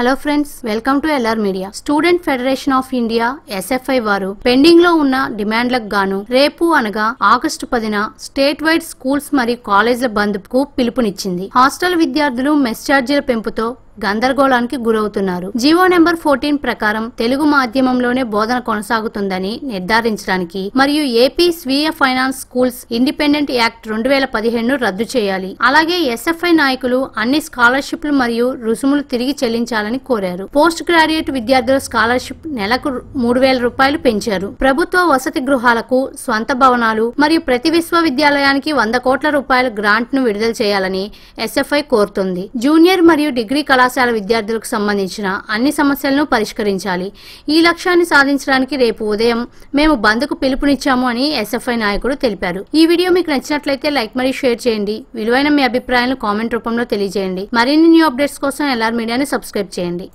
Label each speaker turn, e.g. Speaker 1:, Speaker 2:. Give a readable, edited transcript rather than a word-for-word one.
Speaker 1: Hello friends, welcome to LR media. Student federation of India SFI వారు pending లో ఉన్న డిమాండ్లకు గాను రేపు అనగా ఆగస్టు 10న స్టేట్ వైడ్ స్కూల్స్ మరియు కాలేజీల బంద్ కు పిలుపునిచ్చింది. హాస్టల్ విద్యార్థులు మెస్ ఛార్జీల పెంపుతో గందరగోళానికి గురవుతున్నారు. జీవో నెంబర్ 14 ప్రకారం తెలుగు మాధ్యమంలోనే బోధన కొనసాగుతుందని నిర్ధారించడానికి మరియు ఏపీ స్వీయ ఫైనాన్స్ స్కూల్స్ ఇండిపెండెంట్ యాక్ట్ 2017ను రద్దు చేయాలి. అలాగే ఎస్ఎఫ్ఐ నాయకులు అన్ని స్కాలర్షిప్లు మరియు రుసుములు తిరిగి చెల్లించాలని కోరారు. పోస్ట్ గ్రాడ్యుయేట్ విద్యార్థుల స్కాలర్షిప్ నెలకు 3000 రూపాయలు పెంచారు. ప్రభుత్వ వసతి గృహాలకు స్వంత భవనాలు మరియు ప్రతి విశ్వవిద్యాలయానికి 100 కోట్ల రూపాయల గ్రాంట్ ను విడుదల చేయాలని ఎస్ఎఫ్ఐ కోరుతుంది. జూనియర్ మరియు డిగ్రీ కళాశాల విద్యార్థులకు సంబంధించిన అన్ని సమస్యలను పరిష్కరించాలి. ఈ లక్ష్యాన్ని సాధించడానికి రేపు ఉదయం మేము బంద్కు పిలుపునిచ్చాము అని ఎస్ఎఫ్ఐ నాయకుడు తెలిపారు. ఈ వీడియో మీకు నచ్చినట్లయితే లైక్ మరియు షేర్ చేయండి. విలువైన మీ అభిప్రాయాలను కామెంట్ రూపంలో తెలియజేయండి. మరిన్ని న్యూ అప్డేట్స్ కోసం ఎల్ఆర్ మీడియాని సబ్స్క్రైబ్ చేయండి.